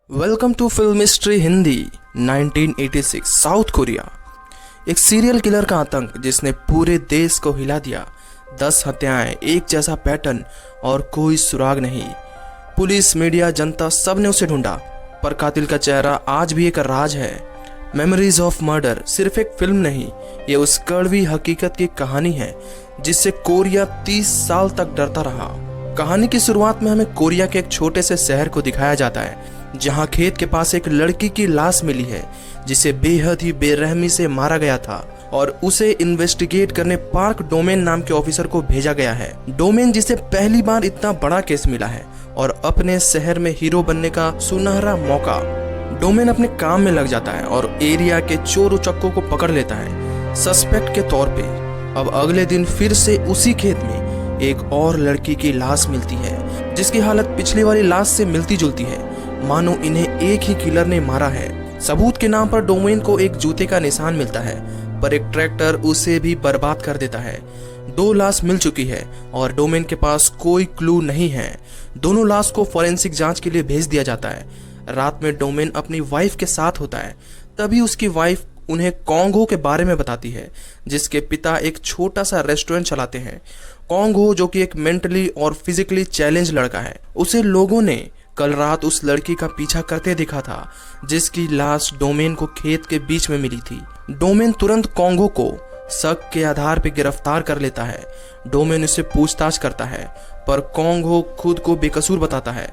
Welcome to film history Hindi. 1986 South Korea. एक serial killer का आतंक जिसने पूरे देश को हिला दिया। 10 हत्याएं, एक जैसा पैटर्न और कोई सुराग नहीं। पुलिस, मीडिया, जनता सब ने उसे ढूंढा, पर कातिल का चेहरा आज भी एक राज है। मेमोरीज ऑफ मर्डर सिर्फ एक फिल्म नहीं, ये उस कड़वी हकीकत की कहानी है जिससे कोरिया 30 साल तक डरता रहा। कहानी की शुरुआत में हमें कोरिया के एक छोटे से शहर को दिखाया जाता है जहां खेत के पास एक लड़की की लाश मिली है जिसे बेहद ही बेरहमी से मारा गया था और उसे इन्वेस्टिगेट करने पार्क डोमेन नाम के ऑफिसर को भेजा गया है। डोमेन जिसे पहली बार इतना बड़ा केस मिला है और अपने शहर में हीरो बनने का सुनहरा मौका। डोमेन अपने काम में लग जाता है और एरिया के चोर उचक्कों को पकड़ लेता है सस्पेक्ट के तौर पे। अब अगले दिन फिर से उसी खेत में एक और लड़की की लाश मिलती है जिसकी हालत पिछली वाली लाश से मिलती जुलती है, मानो इन्हें एक ही किलर ने मारा है। सबूत के नाम पर डोमेन को एक जूते का निशान मिलता है, पर एक ट्रैक्टर उसे भी बर्बाद कर देता है। 2 लाश मिल चुकी है और डोमेन के पास कोई क्लू नहीं है। दोनों लाश को फॉरेंसिक जांच के लिए भेज दिया जाता है। रात में डोमेन अपनी वाइफ के साथ होता है, तभी उसकी वाइफ उन्हें कॉन्ग हो के बारे में बताती है जिसके पिता एक छोटा सा रेस्टोरेंट चलाते हैं। कॉन्ग हो जो कि एक मेंटली और फिजिकली चैलेंज लड़का है, उसे लोगों ने कल रात उस लड़की का पीछा करते देखा था जिसकी लाश डोमेन को खेत के बीच में मिली थी। डोमेन तुरंत कॉन्गो को शक के आधार पर गिरफ्तार कर लेता है। डोमेन उससे पूछताछ करता है, पर कॉन्गो खुद को बेकसूर बताता है।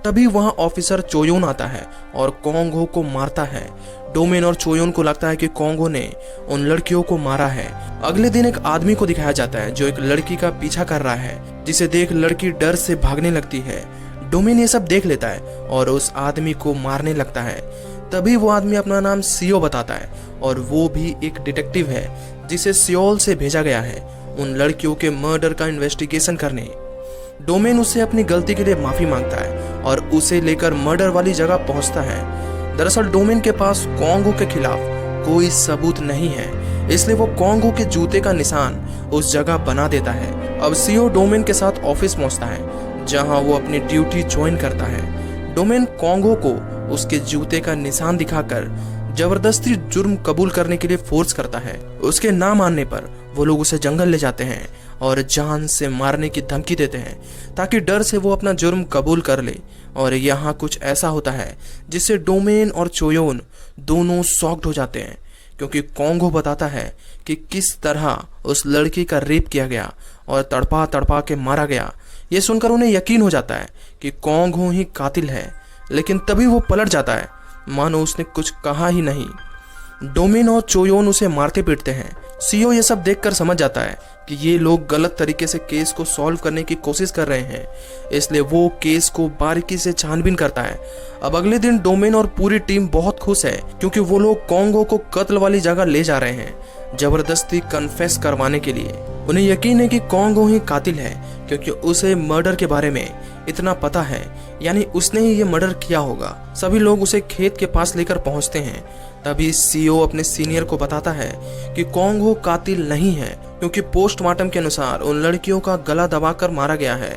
तभी वहां ऑफिसर चोयोन आता है और कॉन्गो को मारता है। डोमेन और चोयोन को लगता है कि कॉन्गो ने उन लड़कियों को मारा है। अगले दिन एक आदमी को दिखाया जाता है जो एक लड़की का पीछा कर रहा है, जिसे देख लड़की डर से भागने लगती है। डोमेन ये सब देख लेता है और उस आदमी को मारने लगता है। तभी वो आदमी अपना नाम सीओ बताता है और वो भी एक डिटेक्टिव है जिसे सियोल से भेजा गया है उन लड़कियों के मर्डर का इन्वेस्टिगेशन करने। डोमेन उससे अपनी गलती के लिए माफी मांगता है और उसे लेकर मर्डर वाली जगह पहुंचता है। दरअसल डोमेन के पास कॉन्गो के खिलाफ कोई सबूत नहीं है, इसलिए वो कॉन्गो के जूते का निशान उस जगह बना देता है। अब सीओ डोमेन के साथ ऑफिस पहुंचता है जहां वो अपनी ड्यूटी ज्वाइन करता है। डोमेन कॉन्गो को उसके जूते का निशान दिखाकर जबरदस्ती जुर्म कबूल करने के लिए फोर्स करता है। उसके ना मानने पर वो लोग उसे जंगल ले जाते हैं और जान से मारने की धमकी देते हैं ताकि डर से वो अपना जुर्म कबूल कर ले। और यहाँ कुछ ऐसा होता है जिससे डोमेन और चोयोन दोनों शॉक्ड हो जाते हैं, क्योंकि कॉन्गो बताता है कि किस तरह उस लड़की का रेप किया गया और तड़पा तड़पा के मारा गया। ये सुनकर उन्हें यकीन हो जाता है कि कॉन्गो ही कातिल है, लेकिन तभी वो पलट जाता है मानो उसने कुछ कहा ही नहीं। डोमेन और चोयोन उसे मारते पीटते हैं। सीओ ये सब देखकर समझ जाता है कि ये लोग गलत तरीके से केस को सॉल्व करने की कोशिश कर रहे हैं, इसलिए वो केस को बारीकी से छानबीन करता है। अब अगले दिन डोमेन और पूरी टीम बहुत खुश है क्योंकि वो लोग कॉन्गो को कत्ल वाली जगह ले जा रहे हैं जबरदस्ती कन्फेस करवाने के लिए। उन्हें यकीन है कि कॉन्गो ही कातिल है क्योंकि उसे मर्डर के बारे में इतना पता है, यानी उसने ही ये मर्डर किया होगा। सभी लोग उसे खेत के पास लेकर पहुंचते हैं। तभी सीओ अपने सीनियर को बताता है कि कॉन्गो कातिल नहीं है क्योंकि पोस्टमार्टम के अनुसार उन लड़कियों का गला दबाकर मारा गया है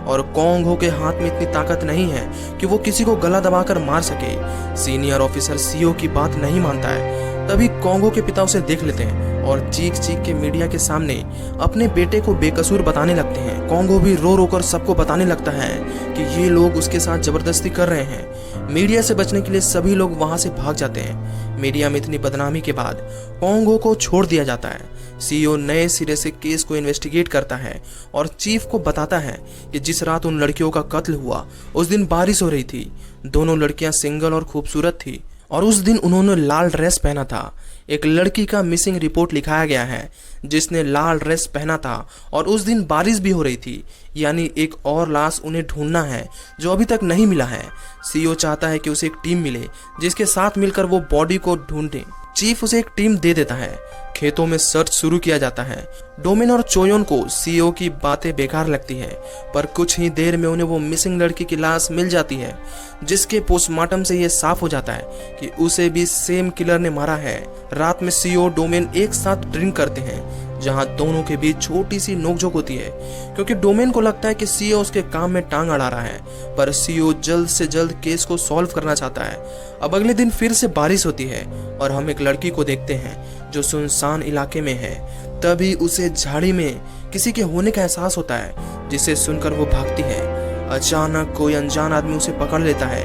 और कॉन्गो के हाथ में इतनी ताकत नहीं है कि वो किसी को गला दबाकर मार सके। सीनियर ऑफिसर सीओ की बात नहीं मानता है। तभी कॉन्गो के पिता उसे देख लेते हैं और चीख चीख के मीडिया के सामने अपने बेटे को बेकसूर बताने लगते हैं। कॉन्गो भी रो रो कर सबको बताने लगता है कि ये लोग उसके साथ जबरदस्ती कर रहे हैं। मीडिया से बचने के लिए सभी लोग वहां से भाग जाते हैं। मीडिया में इतनी बदनामी के बाद कॉन्गो को छोड़ दिया जाता है। सीईओ नए सिरे से केस को इन्वेस्टिगेट करता है और चीफ को बताता है कि जिस रात उन लड़कियों का कत्ल हुआ उस दिन बारिश हो रही थी। दोनों लड़कियां सिंगल और खूबसूरत थी और उस दिन उन्होंने लाल ड्रेस पहना था। एक लड़की का मिसिंग रिपोर्ट लिखाया गया है जिसने लाल ड्रेस पहना था और उस दिन बारिश भी हो रही थी, यानी एक और लाश उन्हें ढूंढना है जो अभी तक नहीं मिला है। सीईओ चाहता है कि उसे एक टीम मिले जिसके साथ मिलकर वो बॉडी को ढूंढे। चीफ उसे एक टीम दे देता है। खेतों में सर्च शुरू किया जाता है। डोमेन और चोयोन को सीईओ की बातें बेकार लगती है, पर कुछ ही देर में उन्हें वो मिसिंग लड़की की लाश मिल जाती है जिसके पोस्टमार्टम से ये साफ हो जाता है कि उसे भी सेम किलर ने मारा है। रात में सीईओ डोमेन एक साथ ड्रिंक करते हैं जहां दोनों के बीच छोटी सी नोकझोंक होती है, क्योंकि डोमेन को लगता है कि सीओ उसके काम में टांग अड़ा रहा है, पर सीओ जल्द से जल्द केस को सॉल्व करना चाहता है। अब अगले दिन फिर से बारिश होती है और हम एक लड़की को देखते हैं जो सुनसान इलाके में है। तभी उसे झाड़ी में किसी के होने का एहसास होता है, जिसे सुनकर वो भागती है। अचानक कोई अनजान आदमी उसे पकड़ लेता है,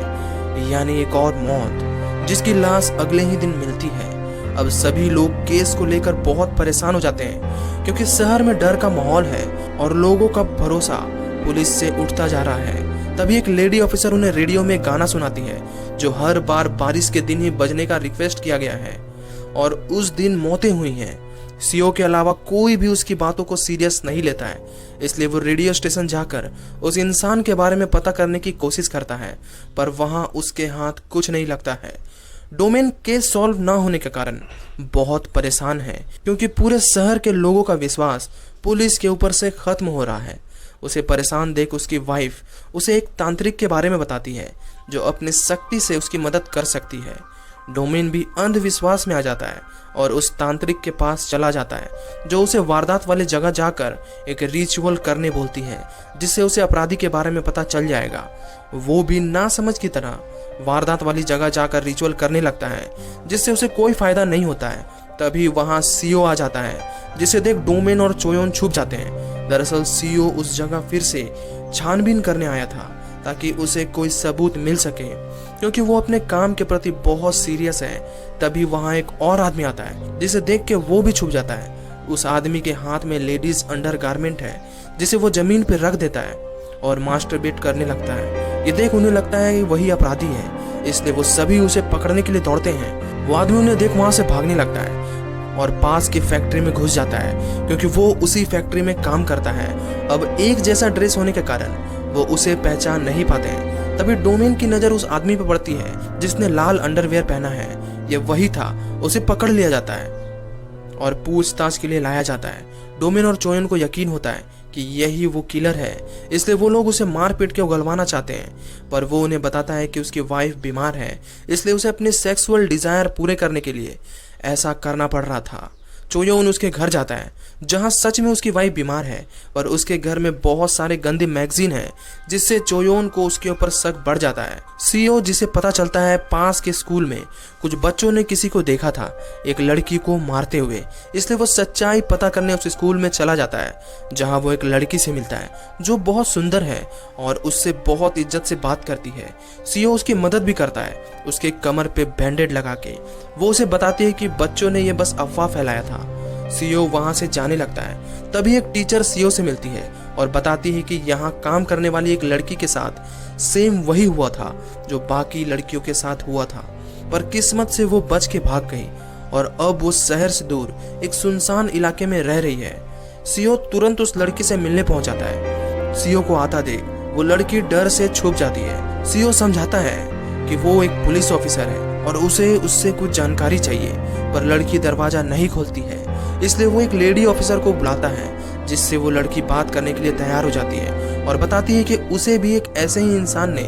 यानी एक और मौत, जिसकी लाश अगले ही दिन मिलती है। अब सभी लोग केस को लेकर बहुत परेशान हो जाते हैं, क्योंकि शहर में डर का माहौल है और लोगों का भरोसा पुलिस से उठता जा रहा है। तभी एक लेडी ऑफिसर उन्हें रेडियो में गाना सुनाती है, जो हर बार बारिश के दिन ही बजने का रिक्वेस्ट किया गया है, और उस दिन मौतें हुई हैं। सीओ के अलावा कोई भी उसकी बातों को सीरियस नहीं लेता है, इसलिए वो रेडियो स्टेशन जाकर उस इंसान के बारे में पता करने की कोशिश करता है, पर वहां उसके हाथ कुछ नहीं लगता है। डोमेन केस सॉल्व ना होने के कारण बहुत परेशान है, क्योंकि पूरे शहर के लोगों का विश्वास पुलिस के ऊपर से खत्म हो रहा है। उसे परेशान देख उसकी वाइफ उसे एक तांत्रिक के बारे में बताती है, जो अपनी शक्ति से उसकी मदद कर सकती है। डोमेन भी अंधविश्वास में आ जाता है और उस तांत्रिक के पास चला जाता है, जो उसे वारदात वाली जगह जाकर एक रिचुअल करने बोलती है, जिससे उसे अपराधी के बारे में पता चल जाएगा। वो भी नासमझ की तरह वारदात वाली जगह जाकर रिचुअल करने लगता है, जिससे उसे कोई फायदा नहीं होता है। तभी वहां सीओ आ जाता है, जिसे देख डोमेन और चोयोन छुप जाते हैं। दरअसल सीओ उस जगह फिर से छानबीन करने आया था, ताकि उसे कोई सबूत मिल सके, क्योंकि वो अपने काम के प्रति बहुत सीरियस है। तभी वहां एक और आदमी आता है, जिसे देख के वो भी छुप जाता है। उस आदमी के हाथ में लेडीज अंडरगारमेंट है, जिसे वो जमीन पर रख देता है और मास्टरबेट करने लगता है। ये देख उन्हें लगता है कि वही अपराधी है, इसलिए वो सभी उसे पकड़ने के लिए दौड़ते हैं। वो आदमी उन्हें देख वहां से भागने लगता है और पास की फैक्ट्री में घुस जाता है, क्योंकि वो उसी फैक्ट्री में काम करता है। अब एक जैसा ड्रेस होने के कारण वो उसे पहचान नहीं पाते हैं। तभी डोमेन की नजर उस आदमी पर पड़ती है, जिसने लाल अंडरवेयर पहना है। ये वही था। उसे पकड़ लिया जाता है और पूछताछ के लिए लाया जाता है। डोमेन और चोयन को यकीन होता है कि यही वो किलर है, इसलिए वो लोग उसे मार पीट के उगलवाना चाहते हैं, पर वो उन्हें बताता है कि उसकी वाइफ बीमार है, इसलिए उसे अपने सेक्सुअल डिजायर पूरे करने के लिए ऐसा करना पड़ रहा था। चोयोन उसके घर जाता है, जहां सच में उसकी वाइफ बीमार है, पर उसके घर में बहुत सारे गंदे मैगजीन हैं, जिससे चोयोन को उसके ऊपर शक बढ़ जाता है। सीओ, जिसे पता चलता है पास के स्कूल में कुछ बच्चों ने किसी को देखा था एक लड़की को मारते हुए, इसलिए वो सच्चाई पता करने उस स्कूल में चला जाता है, जहां वो एक लड़की से मिलता है जो बहुत सुंदर है और उससे बहुत इज्जत से बात करती है। सीओ उसकी मदद भी करता है, उसके कमर पे बैंडेड लगा के। वो उसे बताती है कि बच्चों ने ये बस अफवाह फैलाया था। सीओ वहां से जाने लगता है। तभी एक टीचर सीओ से मिलती है और बताती है कि यहाँ काम करने वाली एक लड़की के साथ सेम वही हुआ था जो बाकी लड़कियों के साथ हुआ था, पर किस्मत से वो बच के भाग गई और अब वो शहर से दूर एक सुनसान इलाके में रह रही है। सीओ तुरंत उस लड़की से मिलने पहुंच जाता है। सीओ को आता देख वो लड़की डर से छुप जाती है। सीओ समझाता है कि वो एक पुलिस ऑफिसर है और उसे उससे कुछ जानकारी चाहिए, पर लड़की दरवाजा नहीं खोलती है, इसलिए वो एक लेडी ऑफिसर को बुलाता है, जिससे वो लड़की बात करने के लिए तैयार हो जाती है और बताती है कि उसे भी एक ऐसे ही इंसान ने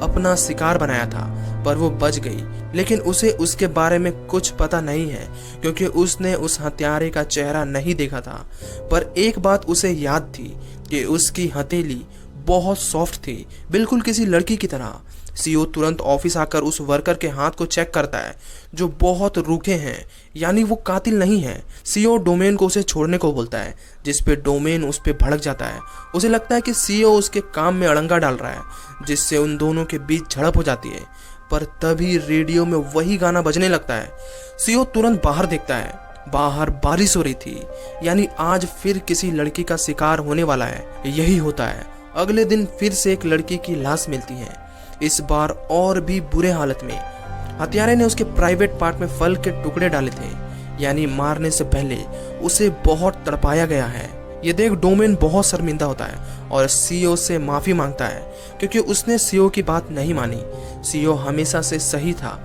अपना शिकार बनाया था, पर वो बच गई। लेकिन उसे उसके बारे में कुछ पता नहीं है, क्योंकि उसने उस हत्यारे का चेहरा नहीं देखा था। पर एक बात उसे याद थी कि उसकी हथेली बहुत सॉफ्ट थी, बिल्कुल किसी लड़की की तरह। सीओ तुरंत ऑफिस आकर उस वर्कर के हाथ को चेक करता है, जो बहुत रूखे हैं, यानी वो कातिल नहीं है। सीओ डोमेन को उसे छोड़ने को बोलता है, जिस पे डोमेन उस पे भड़क जाता है। उसे लगता है कि सीओ उसके काम में अड़ंगा डाल रहा है, जिससे उन दोनों के बीच झड़प हो जाती है। पर तभी रेडियो में वही गाना बजने लगता है। सीओ तुरंत बाहर देखता है। बाहर बारिश हो रही थी, यानी आज फिर किसी लड़की का शिकार होने वाला है। यही होता है। अगले दिन फिर से एक लड़की की लाश मिलती है, इस बार और भी बुरे हालत में। हत्यारे ने उसके प्राइवेट पार्ट में फल के टुकड़े डाले थे, यानी मारने से पहले उसे बहुत तड़पाया गया है। ये देख डोमेन बहुत शर्मिंदा होता है और सीओ से माफी मांगता है, क्योंकि उसने सीओ की बात नहीं मानी। सीओ हमेशा से सही था।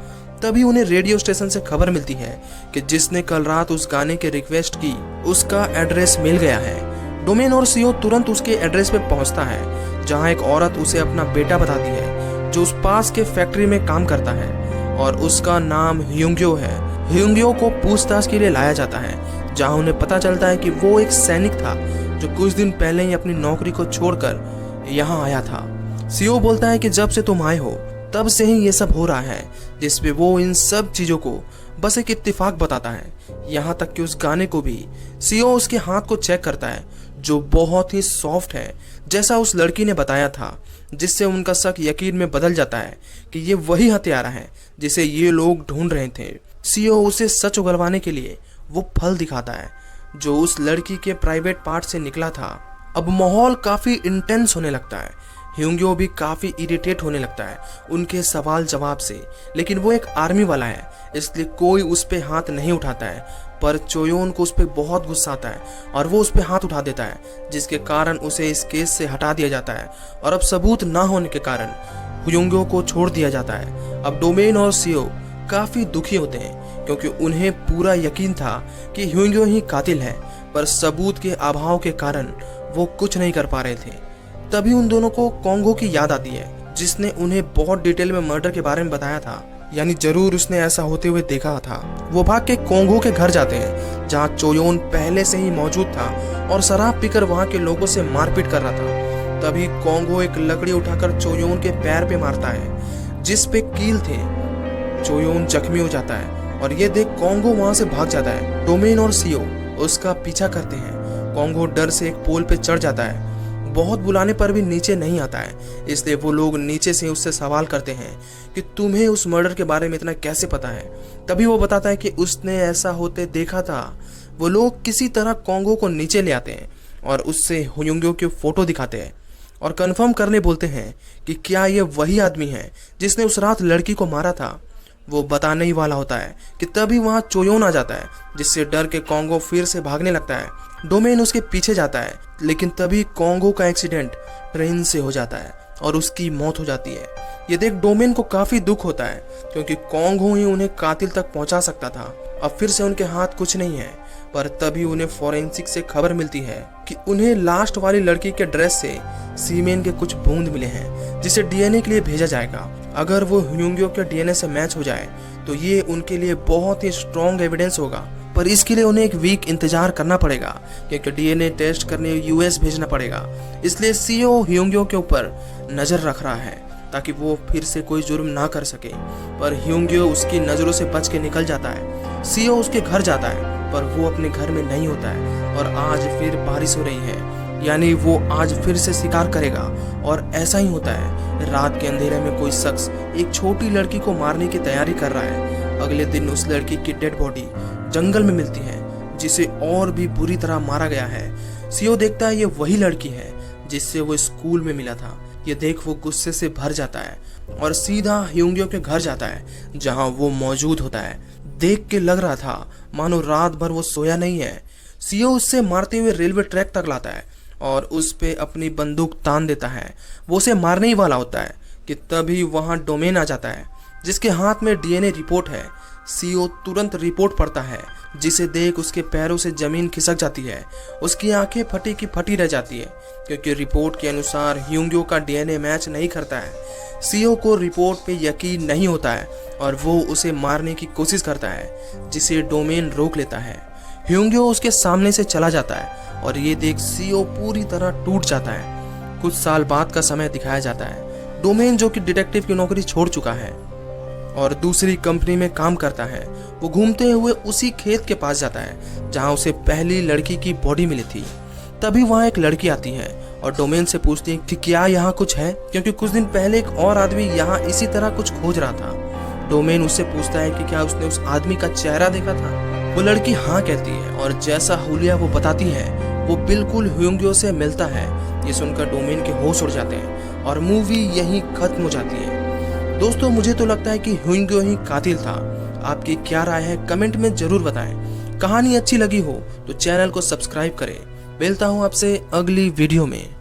तभी उन्हें रेडियो स्टेशन से खबर मिलती है कि जिसने कल रात उस गाने की रिक्वेस्ट की, उसका एड्रेस मिल गया है। डोमेन और सीओ तुरंत उसके एड्रेस पे पहुंचता है, जहां एक औरत उसे अपना बेटा बताती है, जो उस पास के फैक्ट्री में काम करता है और उसका नाम ह्यूंग्यो है। ह्यूंग्यो को पूछताछ के लिए लाया जाता है, जहां उन्हें पता चलता है कि वो एक सैनिक था जो कुछ दिन पहले ही अपनी नौकरी को छोड़कर यहाँ आया था। सीओ बोलता है कि जब से तुम आए हो तब से ही ये सब हो रहा है, जिसपे वो इन सब चीजों को बस एक इत्तेफाक बताता है। यहाँ तक कि उस गाने को भी सीओ उसके हाथ को चेक करता है जो बहुत ही सॉफ्ट है, जैसा उस लड़की ने बताया था, जिससे उनका शक यकीन में बदल जाता है कि ये वही हत्यारा है जिसे ये लोग ढूंढ रहे थे। सीओ उसे सच उगलवाने के लिए वो फल दिखाता है जो उस लड़की के प्राइवेट पार्ट से निकला था। अब माहौल काफी इंटेंस होने लगता है। ह्योंग्यो भी काफी इरिटेट होने लगता है उनके सवाल जवाब से, लेकिन वो एक आर्मी वाला है इसलिए कोई उस पे हाथ नहीं उठाता है। पर चोयोन को उस पे बहुत गुस्सा आता है और वो उस पे हाथ उठा देता है, जिसके कारण उसे इस केस से हटा दिया जाता है और अब सबूत ना होने के कारण ह्योंग्यो को छोड़ दिया जाता है। अब डोमेन और सीओ काफी दुखी होते हैं क्योंकि उन्हें पूरा यकीन था कि ह्योंग्यो ही कातिल है, पर सबूत के अभाव के कारण वो कुछ नहीं कर पा रहे थे। तभी उन दोनों को कोंगो की याद आती है, जिसने उन्हें बहुत डिटेल में मर्डर के बारे में बताया था, यानी जरूर उसने ऐसा होते हुए देखा था। वो भाग के कोंगो के घर जाते हैं जहाँ चोयोन पहले से ही मौजूद था और शराब पीकर वहाँ के लोगों से मारपीट कर रहा था। तभी कोंगो एक लकड़ी उठाकर चोयोन के पैर पे मारता है जिस पे कील थे। चोयोन जख्मी हो जाता है और ये देख कोंगो वहाँ से भाग जाता है। डोमेन और सीओ उसका पीछा करते हैं। कोंगो डर से एक पोल पे चढ़ जाता है, बहुत बुलाने पर भी नीचे नहीं आता है, इसलिए वो लोग नीचे से उससे सवाल करते हैं कि तुम्हें उस मर्डर के बारे में इतना कैसे पता है। तभी वो बताता है कि उसने ऐसा होते देखा था। वो लोग किसी तरह कोंगो को नीचे ले आते हैं और उससे ह्योंग्यो की फोटो दिखाते हैं और कंफर्म करने बोलते हैं कि क्या ये वही आदमी है जिसने उस रात लड़की को मारा था। वो बताने ही वाला होता है कि तभी वहाँ चोयोन आ जाता है, जिससे डर के कोंगो फिर से भागने लगता है। डोमेन उसके पीछे जाता है, लेकिन तभी कोंगो का एक्सीडेंट ट्रेन से हो जाता है और उसकी मौत हो जाती है। ये देख डोमेन को काफी दुख होता है क्योंकि कोंगो ही उन्हें कातिल तक पहुंचा सकता था। अब फिर से उनके हाथ कुछ नहीं है, पर तभी उन्हें फॉरेंसिक से खबर मिलती है कि उन्हें लास्ट वाली लड़की के ड्रेस से सीमेन के कुछ बूंद मिले हैं, जिसे डीएनए के लिए भेजा जाएगा। अगर वो ह्योंग्यो के डीएनए से मैच हो जाए तो ये उनके लिए बहुत ही स्ट्रॉन्ग एविडेंस होगा, पर इसके लिए उन्हें एक वीक इंतजार करना पड़ेगा क्योंकि डीएनए टेस्ट करने यूएस भेजना पड़ेगा। इसलिए सीओ ह्योंग्यो के ऊपर नजर रख रहा है ताकि वो फिर से कोई जुर्म ना कर सके, पर ह्योंग्यो उसकी नजरों से बच के निकल जाता है। सीओ उसके घर जाता है पर वो अपने घर में नहीं होता है और आज फिर बारिश हो रही है, यानी वो आज फिर से शिकार करेगा। और ऐसा ही होता है, रात के अंधेरे में कोई शख्स एक छोटी लड़की को मारने की तैयारी कर रहा है। अगले दिन उस लड़की की डेड बॉडी जंगल में मिलती है, जिसे और भी बुरी तरह मारा गया है। सीओ देखता है ये वही लड़की है जिससे वो स्कूल में मिला था। ये देख वो गुस्से से भर जाता है और सीधा ह्योंग्यो के घर जाता है जहां वो मौजूद होता है। देख के लग रहा था मानो रात भर वो सोया नहीं है। सीओ उससे मारते हुए रेलवे ट्रैक तक लाता है और उस पे अपनी बंदूक तान देता है। वो उसे मारने ही वाला होता है कि तभी वहां डोमेन आ जाता है जिसके हाथ में डीएनए रिपोर्ट है। सीओ तुरंत रिपोर्ट पढ़ता है, जिसे देख उसके पैरों से जमीन खिसक जाती है। उसकी आंखें फटी की फटी रह जाती है क्योंकि रिपोर्ट के अनुसार ह्योंग्यो का डीएनए मैच नहीं करता है। सीओ को रिपोर्ट पे यकीन नहीं होता है और वो उसे मारने की कोशिश करता है, जिसे डोमेन रोक लेता है। ह्योंग्यो उसके सामने से चला जाता है और ये देख सीओ पूरी तरह टूट जाता है। कुछ साल बाद का समय दिखाया जाता है। डोमेन, जो कि डिटेक्टिव की नौकरी छोड़ चुका है और दूसरी कंपनी में काम करता है, वो घूमते हुए उसी खेत के पास जाता है जहां उसे पहली लड़की की बॉडी मिली थी। तभी वहां एक लड़की आती है और डोमेन से पूछती है कि क्या यहाँ कुछ है, क्योंकि कुछ दिन पहले एक और आदमी यहाँ इसी तरह कुछ खोज रहा था। डोमेन उससे पूछता है कि क्या उसने उस आदमी का चेहरा देखा था। वो लड़की हाँ कहती है और जैसा हुलिया वो बताती है वो बिल्कुल ह्योंग्यो से मिलता है। ये सुनकर डोमेन के होश उड़ जाते हैं और मूवी यहीं खत्म हो जाती है। दोस्तों, मुझे तो लगता है कि ह्योंग्यो ही कातिल था। आपकी क्या राय है कमेंट में जरूर बताएं। कहानी अच्छी लगी हो तो चैनल को सब्सक्राइब करें। मिलता हूँ आपसे अगली वीडियो में।